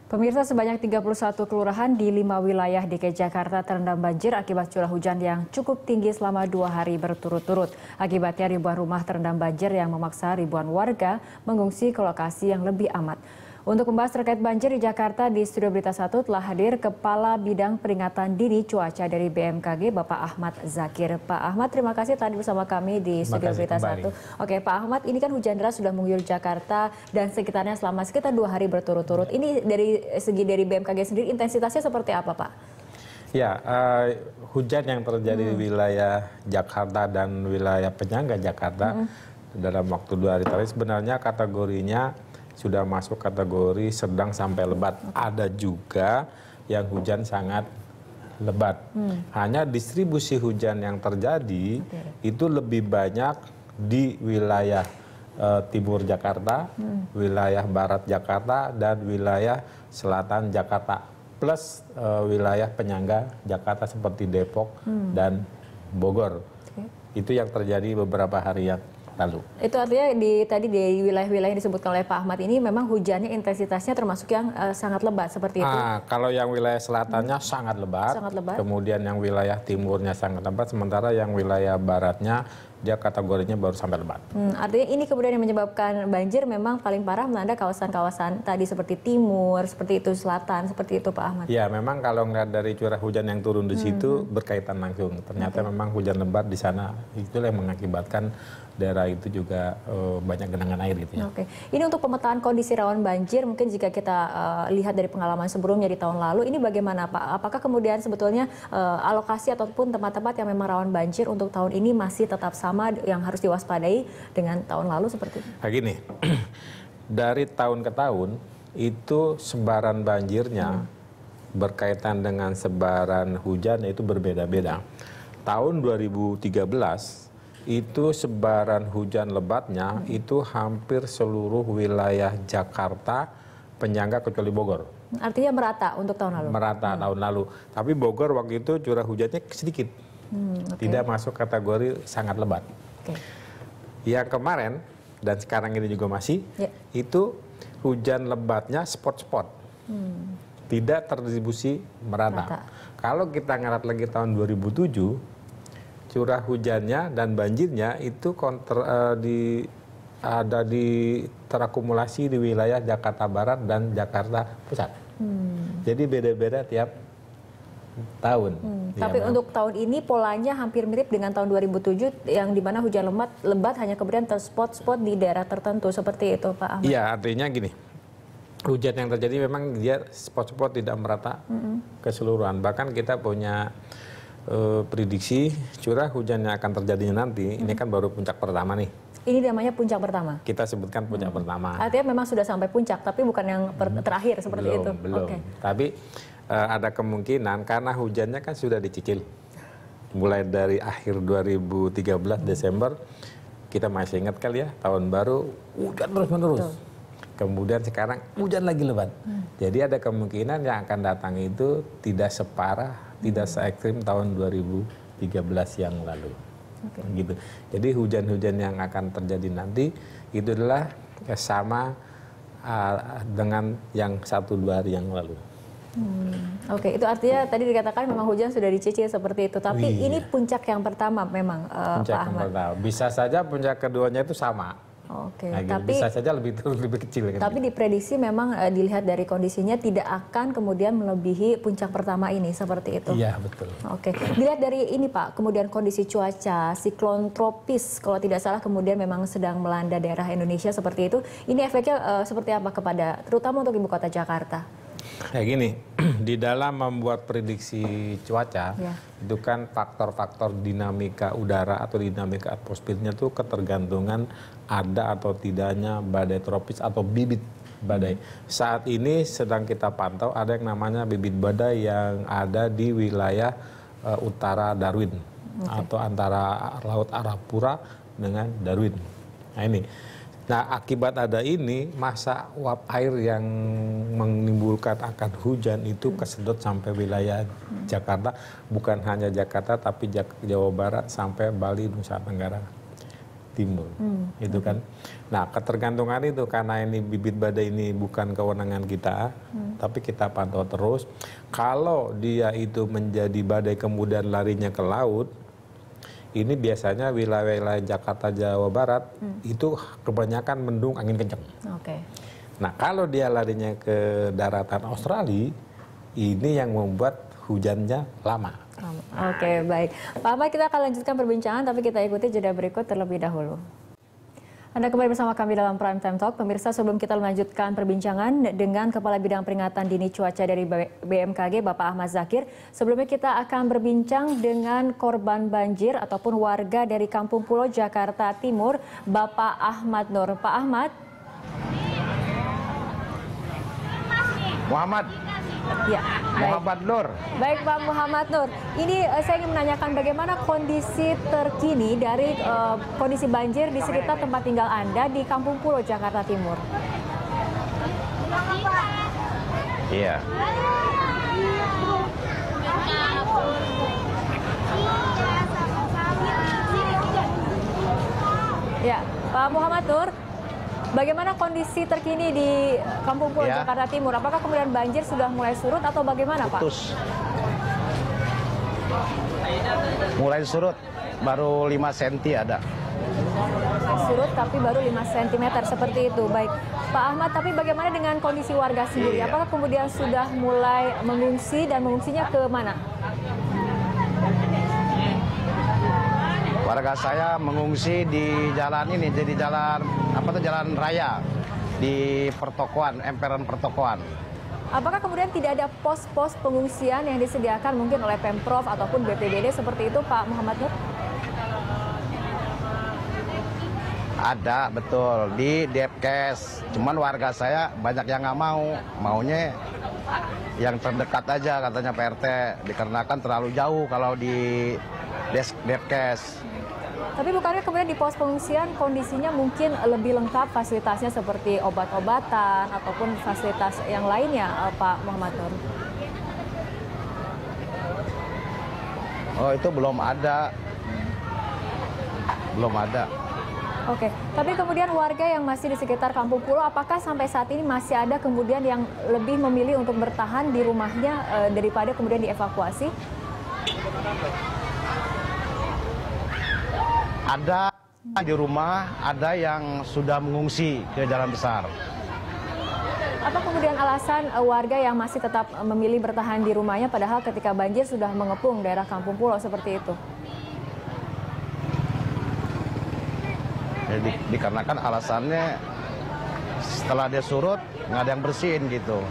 Pemirsa, sebanyak 31 kelurahan di 5 wilayah DKI Jakarta terendam banjir akibat curah hujan yang cukup tinggi selama 2 hari berturut-turut. Akibatnya ribuan rumah terendam banjir yang memaksa ribuan warga mengungsi ke lokasi yang lebih aman. Untuk membahas terkait banjir di Jakarta, di Studio Berita 1 telah hadir Kepala Bidang Peringatan Dini Cuaca dari BMKG, Bapak Ahmad Zakir. Pak Ahmad, terima kasih tadi bersama kami di Studio Berita 1. Oke, Pak Ahmad, ini kan hujan deras sudah mengguyur Jakarta dan sekitarnya selama sekitar 2 hari berturut-turut. Ini dari segi dari BMKG sendiri, intensitasnya seperti apa, Pak? Ya, hujan yang terjadi di wilayah Jakarta dan wilayah penyangga Jakarta dalam waktu 2 hari terakhir sebenarnya kategorinya sudah masuk kategori sedang sampai lebat. Ada juga yang hujan sangat lebat. Hanya distribusi hujan yang terjadi itu lebih banyak di wilayah timur Jakarta, wilayah barat Jakarta, dan wilayah selatan Jakarta. Plus wilayah penyangga Jakarta seperti Depok dan Bogor. Itu yang terjadi beberapa hari yang lalu. Itu artinya tadi di wilayah-wilayah yang disebutkan oleh Pak Ahmad ini memang hujannya intensitasnya termasuk yang sangat lebat seperti itu? Kalau yang wilayah selatannya sangat lebat, kemudian yang wilayah timurnya sangat lebat, sementara yang wilayah baratnya dia kategorinya baru sampai lebat. Artinya ini kemudian yang menyebabkan banjir memang paling parah melanda kawasan-kawasan tadi seperti timur, seperti itu selatan, seperti itu Pak Ahmad? Ya, memang kalau ngelihat dari curah hujan yang turun di situ berkaitan langsung. Ternyata memang hujan lebat di sana itulah yang mengakibatkan daerah itu juga banyak genangan air gitu ya. Oke. Ini untuk pemetaan kondisi rawan banjir, mungkin jika kita lihat dari pengalaman sebelumnya di tahun lalu, ini bagaimana Pak? Apakah kemudian sebetulnya alokasi ataupun tempat-tempat yang memang rawan banjir untuk tahun ini masih tetap sama yang harus diwaspadai dengan tahun lalu seperti itu? Nah, gini, dari tahun ke tahun itu sebaran banjirnya berkaitan dengan sebaran hujan itu berbeda-beda. Tahun 2013 itu sebaran hujan lebatnya itu hampir seluruh wilayah Jakarta penyangga kecuali Bogor. Artinya merata untuk tahun lalu? Merata tahun lalu. Tapi Bogor waktu itu curah hujannya sedikit. Tidak masuk kategori sangat lebat. Yang kemarin dan sekarang ini juga masih, itu hujan lebatnya spot-spot. Tidak terdistribusi merata. Kalau kita ngeliat lagi tahun 2007, curah hujannya dan banjirnya itu terakumulasi di wilayah Jakarta Barat dan Jakarta Pusat. Jadi beda-beda tiap tahun. Tapi untuk tahun ini polanya hampir mirip dengan tahun 2007 yang dimana hujan lebat hanya kemudian terspot-spot di daerah tertentu seperti itu Pak Ahmad. Iya, artinya gini. Hujan yang terjadi memang dia spot-spot tidak merata keseluruhan. Bahkan kita punya prediksi curah hujan yang akan terjadi nanti, ini kan baru puncak pertama nih. Ini namanya puncak pertama? Kita sebutkan puncak pertama. Artinya memang sudah sampai puncak, tapi bukan yang terakhir seperti itu? Belum. Tapi ada kemungkinan karena hujannya kan sudah dicicil. Mulai dari akhir 2013 Desember, kita masih ingat kali ya, tahun baru hujan terus-menerus. Kemudian sekarang hujan lagi lebat. Jadi ada kemungkinan yang akan datang itu tidak separah, tidak se-ekstrim tahun 2013 yang lalu. Gitu. Jadi hujan-hujan yang akan terjadi nanti itu adalah sama dengan yang 1-2 hari yang lalu. Oke, itu artinya tadi dikatakan memang hujan sudah dicicil seperti itu. Tapi ini puncak yang pertama memang puncak Pak Ahmad. Yang pertama. Bisa saja puncak keduanya itu sama. Oke, nah, tapi bisa saja lebih kecil. Tapi diprediksi memang dilihat dari kondisinya tidak akan kemudian melebihi puncak pertama ini seperti itu. Iya, betul. Oke, dilihat dari ini Pak, kemudian kondisi cuaca siklon tropis kalau tidak salah kemudian memang sedang melanda daerah Indonesia seperti itu. Ini efeknya seperti apa kepada terutama untuk ibu kota Jakarta? Kayak gini, di dalam membuat prediksi cuaca, itu kan faktor-faktor dinamika udara atau dinamika atmosfernya itu ketergantungan ada atau tidaknya badai tropis atau bibit badai. Saat ini sedang kita pantau ada yang namanya bibit badai yang ada di wilayah utara Darwin atau antara Laut Arafura dengan Darwin. Nah ini. Nah, akibat ada ini, masa uap air yang menimbulkan akan hujan itu kesedot sampai wilayah Jakarta. Bukan hanya Jakarta, tapi Jawa Barat sampai Bali, Nusa Tenggara timur, itu kan. Nah, ketergantungan itu karena ini bibit badai ini bukan kewenangan kita, tapi kita pantau terus. Kalau dia itu menjadi badai kemudian larinya ke laut, ini biasanya wilayah-wilayah Jakarta, Jawa Barat itu kebanyakan mendung angin kencang. Oke. Nah, kalau dia larinya ke daratan Australia, ini yang membuat hujannya lama. Oke, baik. Pak Ahmad, kita akan lanjutkan perbincangan, tapi kita ikuti jeda berikut terlebih dahulu. Anda kembali bersama kami dalam Prime Time Talk. Pemirsa, sebelum kita melanjutkan perbincangan dengan Kepala Bidang Peringatan Dini Cuaca dari BMKG, Bapak Ahmad Zakir, sebelumnya kita akan berbincang dengan korban banjir ataupun warga dari Kampung Pulo, Jakarta Timur, Bapak Ahmad Nur. Pak Ahmad. Muhammad. Ya, Muhammad Nur. Baik Pak Muhammad Nur, ini saya ingin menanyakan bagaimana kondisi terkini dari kondisi banjir di sekitar tempat tinggal Anda di Kampung Pulo, Jakarta Timur. Iya. Ya, Pak Muhammad Nur, bagaimana kondisi terkini di Kampung Pulo, Ya. Jakarta Timur? Apakah kemudian banjir sudah mulai surut atau bagaimana, Pak? Putus. Mulai surut, baru 5 cm ada. Surut tapi baru 5 cm seperti itu. Baik, Pak Ahmad, tapi bagaimana dengan kondisi warga sendiri? Iya. Apakah kemudian sudah mulai mengungsi dan mengungsinya ke mana? Warga saya mengungsi di jalan ini, jadi jalan jalan raya di pertokoan, emperan pertokoan. Apakah kemudian tidak ada pos-pos pengungsian yang disediakan mungkin oleh Pemprov ataupun BPBD seperti itu, Pak Muhammad Nur? Ada, betul, di Depkes. Cuman warga saya banyak yang nggak mau, maunya yang terdekat aja katanya PRT, dikarenakan terlalu jauh kalau di Depkes. Tapi bukannya kemudian di pos pengungsian kondisinya mungkin lebih lengkap fasilitasnya seperti obat-obatan ataupun fasilitas yang lainnya, Pak Muhammad Nur? Oh, itu belum ada. Belum ada. Oke, tapi kemudian warga yang masih di sekitar Kampung Pulo, apakah sampai saat ini masih ada kemudian yang lebih memilih untuk bertahan di rumahnya daripada kemudian dievakuasi? Ada di rumah, ada yang sudah mengungsi ke jalan besar. Apa kemudian alasan warga yang masih tetap memilih bertahan di rumahnya padahal ketika banjir sudah mengepung daerah Kampung Pulo seperti itu? Jadi, dikarenakan alasannya setelah dia surut nggak ada yang bersihin gitu.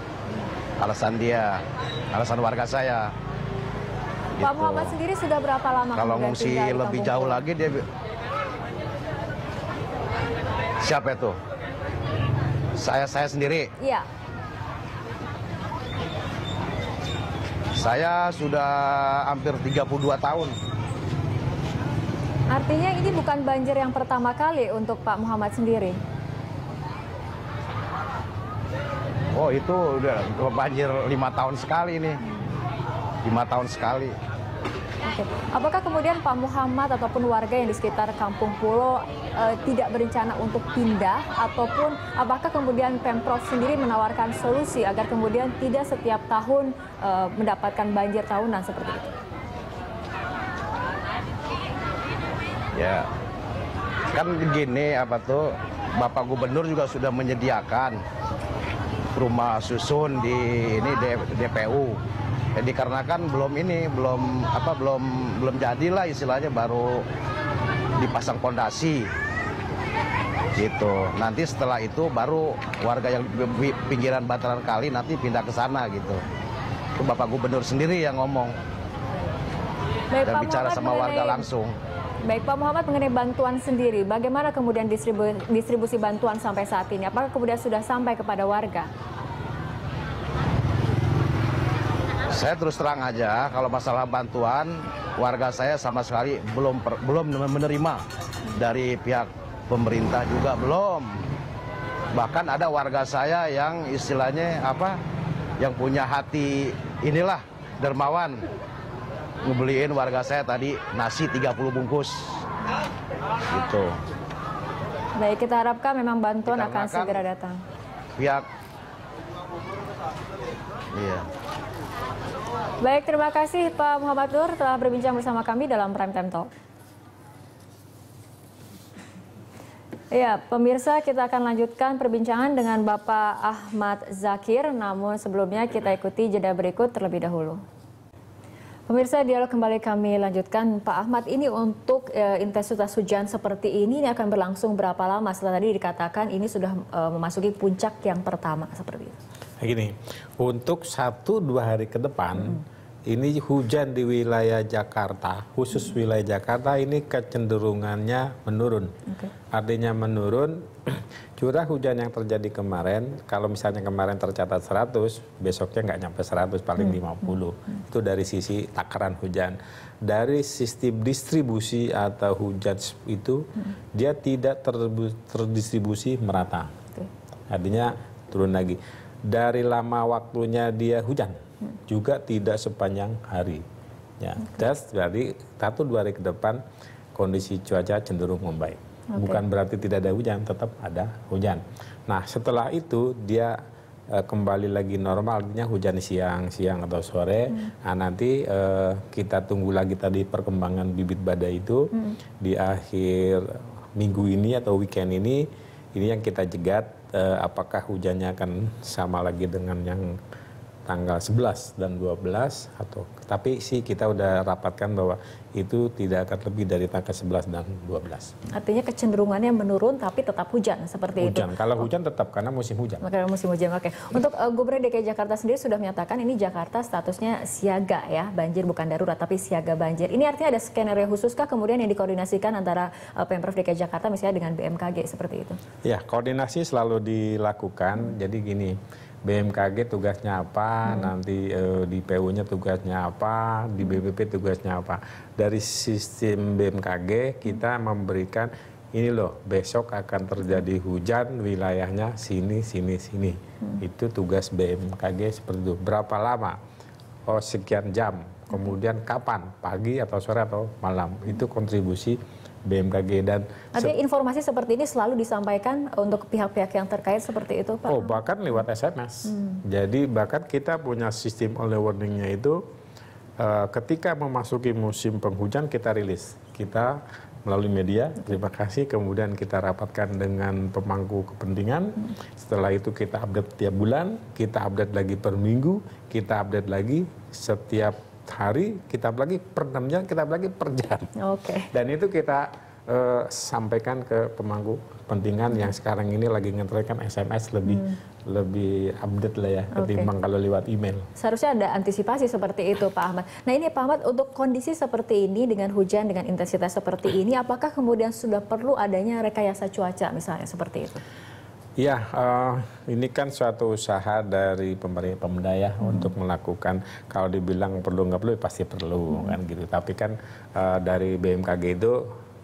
Alasan dia, alasan warga saya. Pak Gitu. Muhammad sendiri sudah berapa lama Kalau kemudian ngungsi tinggal di lebih Kampung jauh Pulo? lagi dia. Siapa itu? Saya sendiri. Iya. Saya sudah hampir 32 tahun. Artinya ini bukan banjir yang pertama kali untuk Pak Muhammad sendiri? Oh, itu udah banjir 5 tahun sekali nih. 5 tahun sekali. Oke. Apakah kemudian Pak Muhammad ataupun warga yang di sekitar Kampung Pulo tidak berencana untuk pindah ataupun apakah kemudian Pemprov sendiri menawarkan solusi agar kemudian tidak setiap tahun mendapatkan banjir tahunan seperti itu? Ya, kan gini Bapak Gubernur juga sudah menyediakan rumah susun di ini DPU. Jadi karena kan belum jadilah istilahnya, baru dipasang pondasi gitu. Nanti setelah itu baru warga yang di pinggiran bantaran kali nanti pindah ke sana gitu. Itu Bapak Gubernur sendiri yang ngomong. Baik, Dan Pak bicara Muhammad sama warga langsung. Baik, Pak Muhammad, mengenai bantuan sendiri, bagaimana kemudian distribusi bantuan sampai saat ini? Apakah kemudian sudah sampai kepada warga? Saya terus terang aja, kalau masalah bantuan, warga saya sama sekali belum menerima dari pihak pemerintah juga belum. Bahkan ada warga saya yang istilahnya yang punya hati inilah dermawan, ngebeliin warga saya tadi nasi 30 bungkus gitu. Baik, kita harapkan memang bantuan akan Dikarenakan segera datang. Pihak, iya. Baik, terima kasih Pak Muhammad Nur telah berbincang bersama kami dalam Prime Time Talk. Ya, pemirsa, kita akan lanjutkan perbincangan dengan Bapak Ahmad Zakir, namun sebelumnya kita ikuti jeda berikut terlebih dahulu. Pemirsa, dialog kembali kami lanjutkan. Pak Ahmad, ini untuk intensitas hujan seperti ini akan berlangsung berapa lama? Setelah tadi dikatakan ini sudah memasuki puncak yang pertama seperti itu. Nah, gini, untuk 1-2 hari ke depan, ini hujan di wilayah Jakarta, khusus wilayah Jakarta ini kecenderungannya menurun. Artinya menurun, curah hujan yang terjadi kemarin, kalau misalnya kemarin tercatat 100, besoknya nggak nyampe 100, paling 50. Itu dari sisi takaran hujan. Dari sistem distribusi atau hujan itu, dia tidak terdistribusi merata. Artinya turun lagi. Dari lama waktunya dia hujan, juga tidak sepanjang hari. Ya, jadi 1-2 hari ke depan kondisi cuaca cenderung membaik. Bukan berarti tidak ada hujan, tetap ada hujan. Nah, setelah itu dia kembali lagi normal, artinya hujan siang atau sore. Nah, nanti kita tunggu lagi tadi perkembangan bibit badai itu di akhir minggu ini atau weekend ini yang kita jegat apakah hujannya akan sama lagi dengan yang tanggal 11 dan 12 atau tapi sih kita udah rapatkan bahwa itu tidak akan lebih dari tanggal 11 dan 12. Artinya kecenderungannya menurun tapi tetap hujan seperti itu. Kalau hujan tetap karena musim hujan. Karena musim hujan. Oke. Untuk Gubernur DKI Jakarta sendiri sudah menyatakan ini Jakarta statusnya siaga ya, banjir bukan darurat tapi siaga banjir. Ini artinya ada skenario khususkah kemudian yang dikoordinasikan antara Pemprov DKI Jakarta misalnya dengan BMKG seperti itu? Ya, koordinasi selalu dilakukan. Jadi gini, BMKG tugasnya apa, nanti di PU-nya tugasnya apa, di BPP tugasnya apa. Dari sistem BMKG kita memberikan ini loh, besok akan terjadi hujan wilayahnya sini. Itu tugas BMKG seperti itu. Berapa lama? Oh, sekian jam. Kemudian kapan? Pagi atau sore atau malam. Itu kontribusi BMKG. Dan artinya informasi seperti ini selalu disampaikan untuk pihak-pihak yang terkait seperti itu, Pak? Oh, bahkan lewat SMS. Jadi bahkan kita punya sistem early warning-nya itu ketika memasuki musim penghujan kita rilis. Kita melalui media, terima kasih, kemudian kita rapatkan dengan pemangku kepentingan. Setelah itu kita update tiap bulan, kita update lagi per minggu, kita update lagi setiap hari, kita lagi per 6 jam, kita lagi per jam. Dan itu kita sampaikan ke pemangku kepentingan yang sekarang ini lagi ngetrenkan SMS lebih update lah ya ketimbang kalau lewat email. Seharusnya ada antisipasi seperti itu, Pak Ahmad. Nah ini Pak Ahmad, untuk kondisi seperti ini dengan hujan dengan intensitas seperti ini, apakah kemudian sudah perlu adanya rekayasa cuaca misalnya seperti itu? Ya, ini kan suatu usaha dari pemerintah ya untuk melakukan, kalau dibilang perlu nggak perlu pasti perlu kan gitu. Tapi kan dari BMKG itu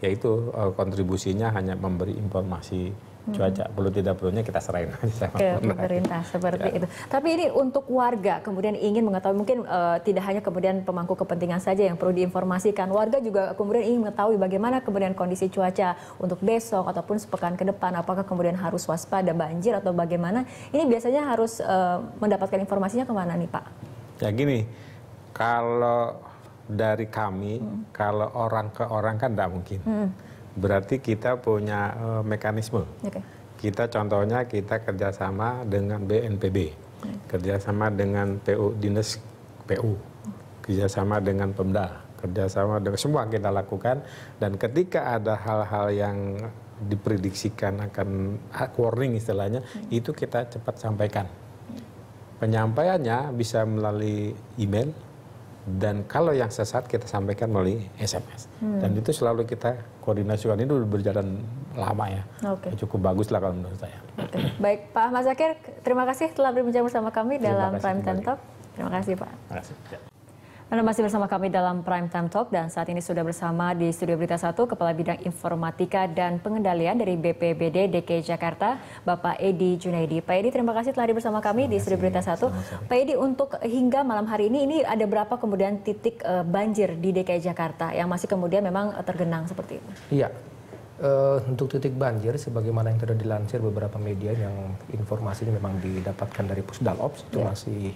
yaitu kontribusinya hanya memberi informasi cuaca, perlu tidak perlunya kita serahin aja sama pemerintah seperti itu. Tapi ini untuk warga kemudian ingin mengetahui, mungkin tidak hanya kemudian pemangku kepentingan saja yang perlu diinformasikan, warga juga kemudian ingin mengetahui bagaimana kemudian kondisi cuaca untuk besok ataupun sepekan ke depan, apakah kemudian harus waspada banjir atau bagaimana? Ini biasanya harus mendapatkan informasinya kemana nih, Pak? Ya gini, kalau dari kami, kalau orang ke orang kan tidak mungkin. Berarti kita punya mekanisme. Kita contohnya kita kerjasama dengan BNPB, kerjasama dengan PU, Dinas PU, kerjasama dengan Pemda, kerjasama dengan semua kita lakukan. Dan ketika ada hal-hal yang diprediksikan akan warning istilahnya, itu kita cepat sampaikan. Penyampaiannya bisa melalui email, dan kalau yang sesat kita sampaikan melalui SMS. Dan itu selalu kita koordinasikan, itu berjalan lama ya. Cukup bagus lah kalau menurut saya. Baik, Pak Ahmad Zakir, terima kasih telah berbincang bersama kami dalam Prime Time Talk. Terima kasih, Pak. Terima kasih. Anda masih bersama kami dalam Prime Time Talk dan saat ini sudah bersama di Studio Berita 1 Kepala Bidang Informatika dan Pengendalian dari BPBD DKI Jakarta, Bapak Edi Junaidi. Pak Edi, terima kasih telah bersama kami di Studio Berita 1. Pak Edi, untuk hingga malam hari ini ada berapa kemudian titik banjir di DKI Jakarta yang masih kemudian memang tergenang seperti itu? Iya, Untuk titik banjir, sebagaimana yang sudah dilansir beberapa media yang informasinya memang didapatkan dari Pusdalops, itu masih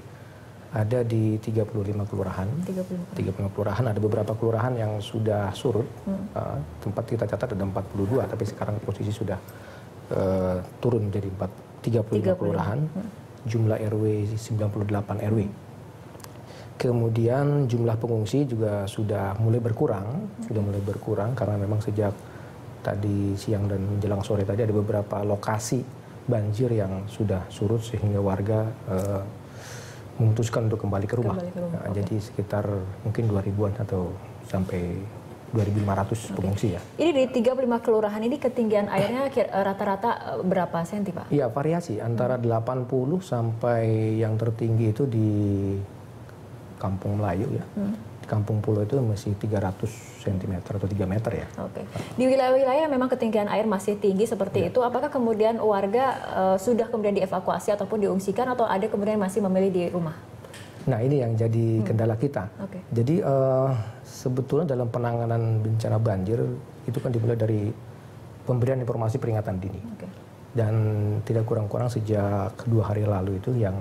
ada di 35 kelurahan. 35 kelurahan, ada beberapa kelurahan yang sudah surut. Tempat kita catat ada 42, tapi sekarang posisi sudah turun menjadi 35 kelurahan. Jumlah RW 98 RW. Kemudian jumlah pengungsi juga sudah mulai berkurang, karena memang sejak tadi siang dan menjelang sore tadi ada beberapa lokasi banjir yang sudah surut sehingga warga memutuskan untuk kembali ke rumah. Nah, jadi sekitar mungkin 2000-an atau sampai 2.500 pengungsi ya. Ini di 35 kelurahan ini ketinggian airnya rata-rata berapa senti, Pak? Iya, variasi antara 80 sampai yang tertinggi itu di Kampung Melayu ya. Di Kampung Pulau itu masih 300 cm atau 3 meter ya. Oke. Di wilayah-wilayah memang ketinggian air masih tinggi seperti itu, apakah kemudian warga sudah kemudian dievakuasi ataupun diungsikan atau ada kemudian masih memilih di rumah? Nah, ini yang jadi kendala kita. Jadi sebetulnya dalam penanganan bencana banjir itu kan dimulai dari pemberian informasi peringatan dini. Dan tidak kurang-kurang sejak 2 hari lalu itu yang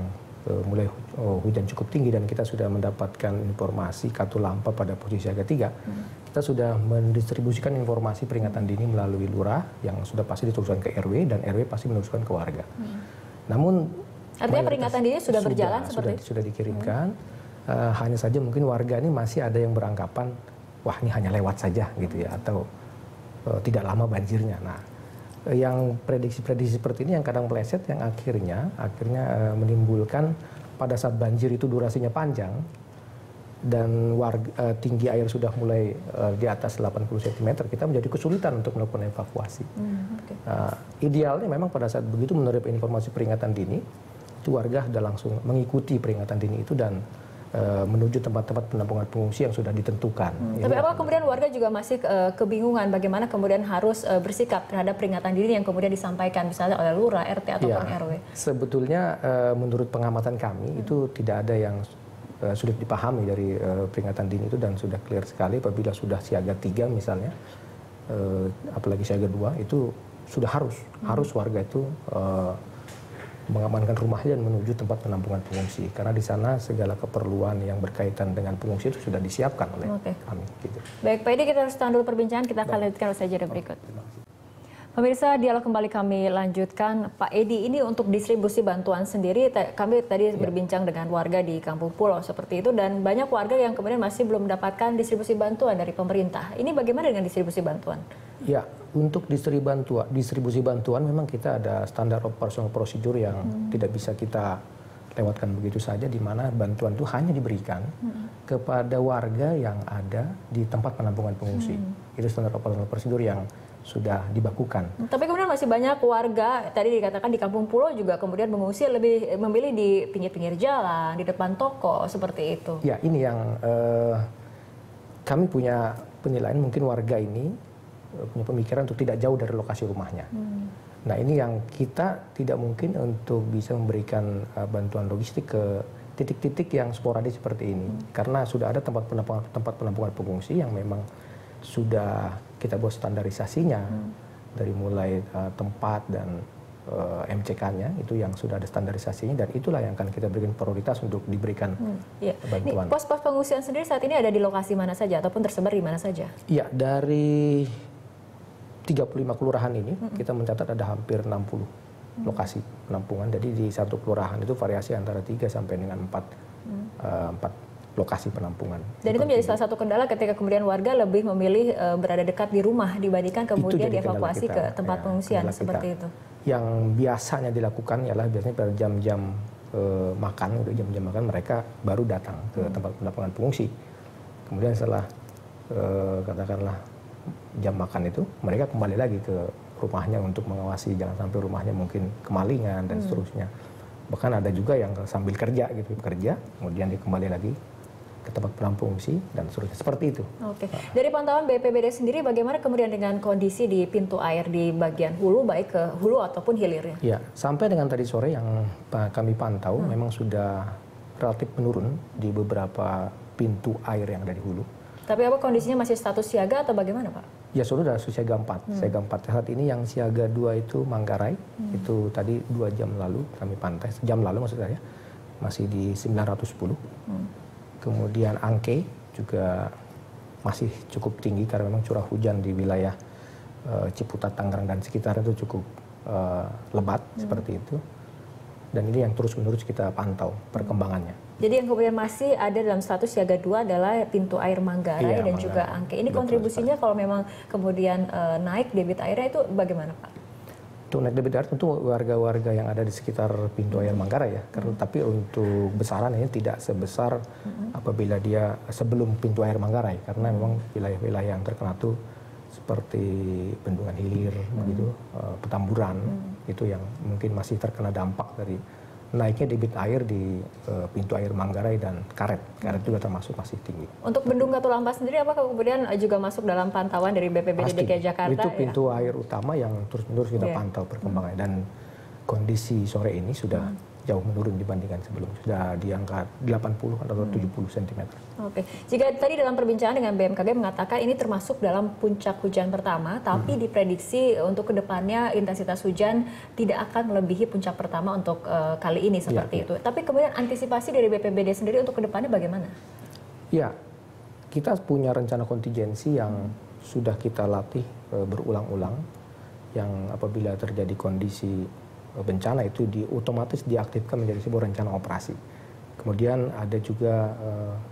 mulai hujan cukup tinggi dan kita sudah mendapatkan informasi katulampa pada posisi siaga 3. Kita sudah mendistribusikan informasi peringatan dini melalui lurah yang sudah pasti diteruskan ke RW dan RW pasti meneruskan ke warga. Namun artinya peringatan dini sudah berjalan seperti itu? Sudah dikirimkan. Hanya saja mungkin warga ini masih ada yang beranggapan wah ini hanya lewat saja gitu ya atau tidak lama banjirnya. Nah, yang prediksi-prediksi seperti ini yang kadang meleset yang akhirnya menimbulkan pada saat banjir itu durasinya panjang dan tinggi air sudah mulai di atas 80 cm, kita menjadi kesulitan untuk melakukan evakuasi. Idealnya memang pada saat begitu menerima informasi peringatan dini, itu warga sudah langsung mengikuti peringatan dini itu dan menuju tempat-tempat penampungan pengungsi yang sudah ditentukan. Tapi apa kemudian warga juga masih kebingungan bagaimana kemudian harus bersikap terhadap peringatan dini yang kemudian disampaikan misalnya oleh lurah, RT ataupun RW? Sebetulnya menurut pengamatan kami itu tidak ada yang sulit dipahami dari peringatan dini itu dan sudah clear sekali apabila sudah siaga 3 misalnya, apalagi siaga 2 itu sudah harus warga itu mengamankan rumahnya dan menuju tempat penampungan pengungsi karena di sana segala keperluan yang berkaitan dengan pengungsi itu sudah disiapkan oleh kami. Gitu. Baik, Pak Edi, kita harus tahan dulu perbincangan, kita akan lanjutkan saja dari berikut. Pemirsa, dialog kembali kami lanjutkan. Pak Edi, ini untuk distribusi bantuan sendiri, kami tadi berbincang dengan warga di Kampung Pulau seperti itu dan banyak warga yang kemudian masih belum mendapatkan distribusi bantuan dari pemerintah. Ini bagaimana dengan distribusi bantuan? Ya, untuk distribusi bantuan memang kita ada standar operasional prosedur yang tidak bisa kita lewatkan begitu saja, di mana bantuan itu hanya diberikan kepada warga yang ada di tempat penampungan pengungsi. Itu standar operasional prosedur yang sudah dibakukan. Tapi kemudian masih banyak warga, tadi dikatakan di Kampung Pulau juga kemudian mengungsi lebih memilih di pinggir-pinggir jalan, di depan toko, seperti itu. Ya, ini yang kami punya penilaian mungkin warga ini punya pemikiran untuk tidak jauh dari lokasi rumahnya. Nah, ini yang kita tidak mungkin untuk bisa memberikan bantuan logistik ke titik-titik yang sporadis seperti ini. Karena sudah ada tempat penampungan pengungsi yang memang sudah kita buat standarisasinya dari mulai tempat dan MCK-nya itu yang sudah ada standarisasinya dan itulah yang akan kita berikan prioritas untuk diberikan bantuan. Pos-pos pengungsian sendiri saat ini ada di lokasi mana saja ataupun tersebar di mana saja? Iya, dari 35 kelurahan ini kita mencatat ada hampir 60 lokasi penampungan. Jadi di satu kelurahan itu variasi antara 3 sampai dengan 4 lokasi penampungan. Dan itu menjadi salah satu kendala ketika kemudian warga lebih memilih berada dekat di rumah dibandingkan kemudian dievakuasi ke tempat pengungsian seperti itu. Yang biasanya dilakukan ialah biasanya pada jam-jam makan, jam-jam makan mereka baru datang ke tempat penampungan pengungsi. Kemudian setelah katakanlah jam makan itu mereka kembali lagi ke rumahnya untuk mengawasi jangan sampai rumahnya mungkin kemalingan dan seterusnya. Bahkan ada juga yang sambil kerja gitu, kemudian dia kembali lagi ke tempat penampung pengungsi dan seterusnya, seperti itu. Oke. Dari pantauan BPBD sendiri bagaimana kemudian dengan kondisi di pintu air di bagian hulu baik ke hulu ataupun hilirnya? Ya, sampai dengan tadi sore yang kami pantau memang sudah relatif menurun di beberapa pintu air yang ada di hulu. Tapi apa kondisinya masih status siaga atau bagaimana, Pak? Ya sudah siaga 4. Siaga 4 saat ini yang siaga 2 itu Manggarai. Itu tadi 2 jam lalu kami pantau, sejam lalu maksud saya, masih di 910. Kemudian Angke juga masih cukup tinggi karena memang curah hujan di wilayah Ciputat, Tangerang dan sekitar itu cukup lebat seperti itu. Dan ini yang terus-menerus kita pantau perkembangannya. Jadi yang kemudian masih ada dalam status siaga 2 adalah pintu air Manggarai dan juga Angke. Ini kontribusinya kalau memang kemudian naik debit airnya itu bagaimana, Pak? Untuk naik debit air tentu warga-warga yang ada di sekitar pintu air Manggarai ya. Karena tapi untuk besaran ini tidak sebesar apabila dia sebelum pintu air Manggarai, karena memang wilayah-wilayah yang terkena itu seperti Bendungan Hilir, begitu, Petamburan, itu yang mungkin masih terkena dampak dari naiknya debit air di pintu air Manggarai dan Karet. Karet juga termasuk masih tinggi. Untuk Bendung Katulampa sendiri apakah kemudian juga masuk dalam pantauan dari BPBD DKI Jakarta? Itu pintu air utama yang terus-menerus kita pantau perkembangannya. Dan kondisi sore ini sudah jauh menurun dibandingkan sebelumnya. Sudah di angka 80 atau 70 cm. Oke. Jika tadi dalam perbincangan dengan BMKG mengatakan ini termasuk dalam puncak hujan pertama, tapi diprediksi untuk kedepannya intensitas hujan tidak akan melebihi puncak pertama untuk kali ini seperti itu. Tapi kemudian antisipasi dari BPBD sendiri untuk kedepannya bagaimana? Ya, kita punya rencana kontingensi yang sudah kita latih berulang-ulang, yang apabila terjadi kondisi bencana itu otomatis diaktifkan menjadi sebuah rencana operasi. Kemudian ada juga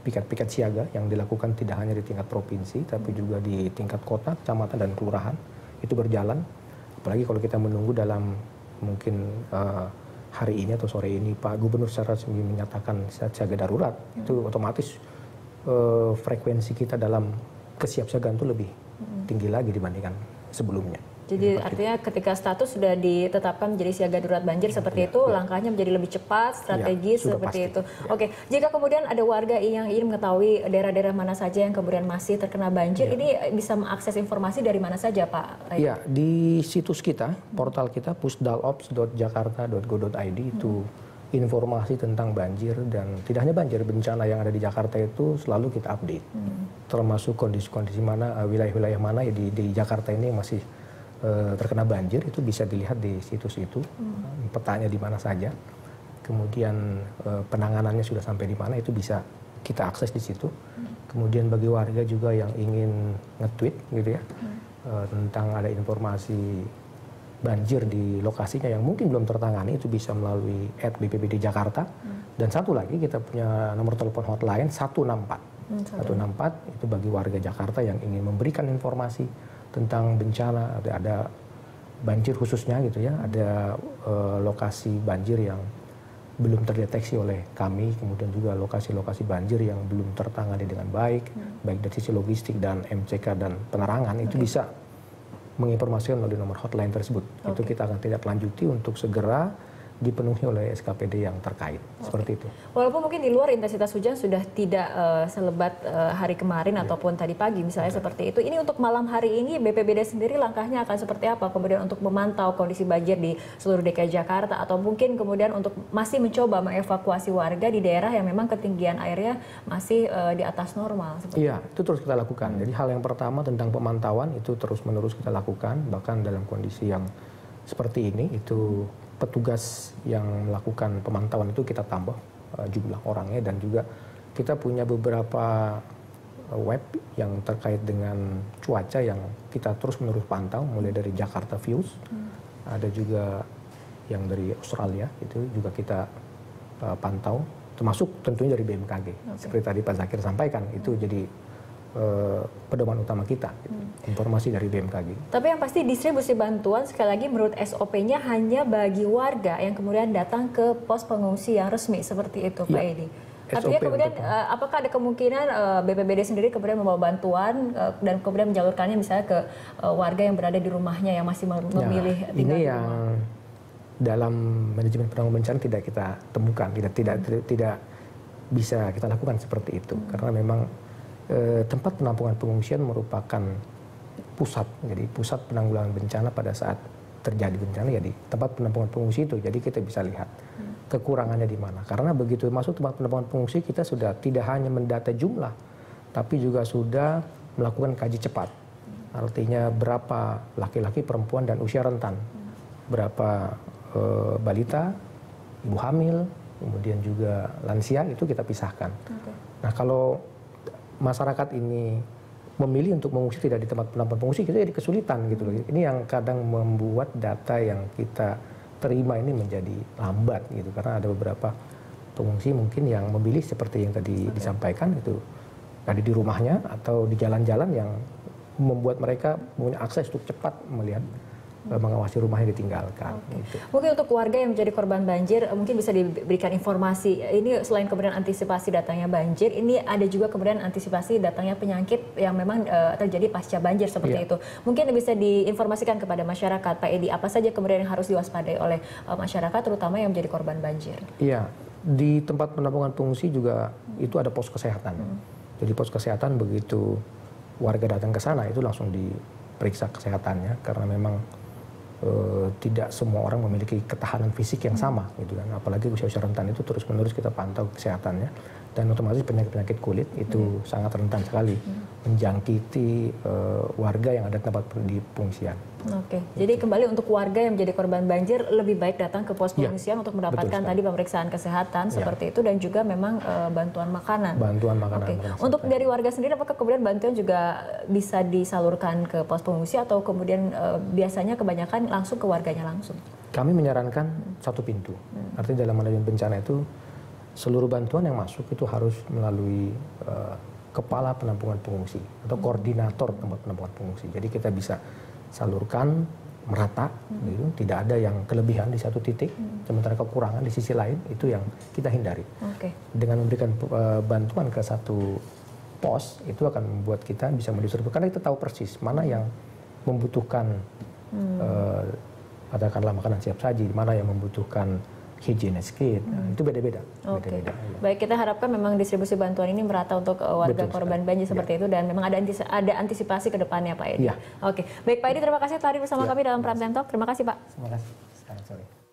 piket-piket siaga yang dilakukan tidak hanya di tingkat provinsi, tapi juga di tingkat kota, kecamatan, dan kelurahan. Itu berjalan. Apalagi kalau kita menunggu dalam mungkin hari ini atau sore ini Pak Gubernur secara resmi menyatakan siaga darurat, itu otomatis frekuensi kita dalam kesiapsiagaan itu lebih tinggi lagi dibandingkan sebelumnya. Jadi artinya ketika status sudah ditetapkan menjadi siaga darurat banjir seperti itu, langkahnya menjadi lebih cepat, strategis seperti itu. Oke, jika kemudian ada warga yang ingin mengetahui daerah-daerah mana saja yang kemudian masih terkena banjir, ini bisa mengakses informasi dari mana saja, Pak? Iya, di situs kita, portal kita pusdalops.jakarta.go.id itu informasi tentang banjir, dan tidak hanya banjir, bencana yang ada di Jakarta itu selalu kita update. Termasuk kondisi-kondisi mana, wilayah-wilayah mana ya di Jakarta ini masih terkena banjir, itu bisa dilihat di situs itu, petanya di mana saja, kemudian penanganannya sudah sampai di mana, itu bisa kita akses di situ. Kemudian bagi warga juga yang ingin nge-tweet gitu ya, tentang ada informasi banjir di lokasinya yang mungkin belum tertangani, itu bisa melalui @bpbd Jakarta. Dan satu lagi kita punya nomor telepon hotline 164. 164 itu bagi warga Jakarta yang ingin memberikan informasi tentang bencana, ada banjir khususnya gitu ya, ada lokasi banjir yang belum terdeteksi oleh kami, kemudian juga lokasi-lokasi banjir yang belum tertangani dengan baik, baik dari sisi logistik dan MCK dan penerangan, itu bisa menginformasikan melalui nomor hotline tersebut. Itu kita akan tidak lanjuti untuk segera dipenuhi oleh SKPD yang terkait, seperti itu. Walaupun mungkin di luar intensitas hujan sudah tidak selebat hari kemarin ataupun tadi pagi misalnya seperti itu. Ini untuk malam hari ini BPBD sendiri langkahnya akan seperti apa? Kemudian untuk memantau kondisi banjir di seluruh DKI Jakarta, atau mungkin kemudian untuk masih mencoba mengevakuasi warga di daerah yang memang ketinggian airnya masih di atas normal. Iya, itu terus kita lakukan. Jadi hal yang pertama tentang pemantauan itu terus-menerus kita lakukan, bahkan dalam kondisi yang seperti ini itu petugas yang melakukan pemantauan itu kita tambah jumlah orangnya, dan juga kita punya beberapa web yang terkait dengan cuaca yang kita terus-menerus pantau, mulai dari Jakarta Views, ada juga yang dari Australia, itu juga kita pantau, termasuk tentunya dari BMKG. Seperti tadi Pak Zakir sampaikan, itu jadi pedoman utama kita, informasi dari BMKG. Tapi yang pasti distribusi bantuan sekali lagi menurut SOP-nya hanya bagi warga yang kemudian datang ke pos pengungsi yang resmi seperti itu, Pak Edi. Artinya kemudian apakah ada kemungkinan BPBD sendiri kemudian membawa bantuan dan kemudian menjalurkannya misalnya ke warga yang berada di rumahnya yang masih memilih tinggal di rumah? Ini yang dalam manajemen penanggulangan bencana tidak kita temukan, tidak bisa kita lakukan seperti itu, karena memang tempat penampungan pengungsian merupakan pusat, jadi pusat penanggulangan bencana pada saat terjadi bencana ya di tempat penampungan pengungsi itu. Jadi kita bisa lihat kekurangannya di mana. Karena begitu masuk tempat penampungan pengungsi, kita sudah tidak hanya mendata jumlah, tapi juga sudah melakukan kaji cepat. artinya berapa laki-laki, perempuan, dan usia rentan, berapa balita, ibu hamil, kemudian juga lansia, itu kita pisahkan. Nah, kalau masyarakat ini memilih untuk mengungsi tidak di tempat penampungan pengungsi, itu jadi kesulitan gitu loh. Ini yang kadang membuat data yang kita terima ini menjadi lambat gitu, karena ada beberapa pengungsi mungkin yang memilih seperti yang tadi disampaikan, itu ada di rumahnya atau di jalan-jalan yang membuat mereka punya akses untuk cepat melihat, mengawasi rumahnya ditinggalkan. Gitu. Mungkin untuk warga yang menjadi korban banjir, mungkin bisa diberikan informasi. Ini selain kemudian antisipasi datangnya banjir, ini ada juga kemudian antisipasi datangnya penyakit yang memang terjadi pasca banjir seperti itu. Mungkin bisa diinformasikan kepada masyarakat, Pak Edi, apa saja kemudian yang harus diwaspadai oleh masyarakat, terutama yang menjadi korban banjir? Iya, di tempat penampungan pengungsi juga itu ada pos kesehatan. Jadi pos kesehatan begitu warga datang ke sana itu langsung diperiksa kesehatannya, karena memang tidak semua orang memiliki ketahanan fisik yang sama gitu kan, apalagi usia-usia rentan itu terus-menerus kita pantau kesehatannya, dan otomatis penyakit-penyakit kulit itu sangat rentan sekali menjangkiti warga yang ada tempat di pengungsian. Jadi kembali untuk warga yang menjadi korban banjir lebih baik datang ke pos pengungsian untuk mendapatkan tadi pemeriksaan kesehatan seperti itu, dan juga memang bantuan makanan. Bantuan makanan. Untuk dari warga sendiri, apakah kemudian bantuan juga bisa disalurkan ke pos pengungsi atau kemudian biasanya kebanyakan langsung ke warganya langsung? Kami menyarankan satu pintu. Artinya dalam manajemen bencana itu seluruh bantuan yang masuk itu harus melalui kepala penampungan pengungsi atau koordinator tempat penampungan pengungsi. Jadi kita bisa salurkan merata, gitu. Tidak ada yang kelebihan di satu titik, sementara kekurangan di sisi lain, itu yang kita hindari. Dengan memberikan bantuan ke satu pos, itu akan membuat kita bisa mendistribusikan, karena kita tahu persis mana yang membutuhkan katakanlah makanan siap saji, mana yang membutuhkan hygienic kit, itu beda-beda. Baik, kita harapkan memang distribusi bantuan ini merata untuk warga korban banjir seperti itu, dan memang ada antisipasi ke depannya, Pak Edi. Baik Pak Edi, terima kasih telah hadir bersama kami dalam Prime Time Talk. Terima kasih, Pak. Terima kasih. Selamat sore.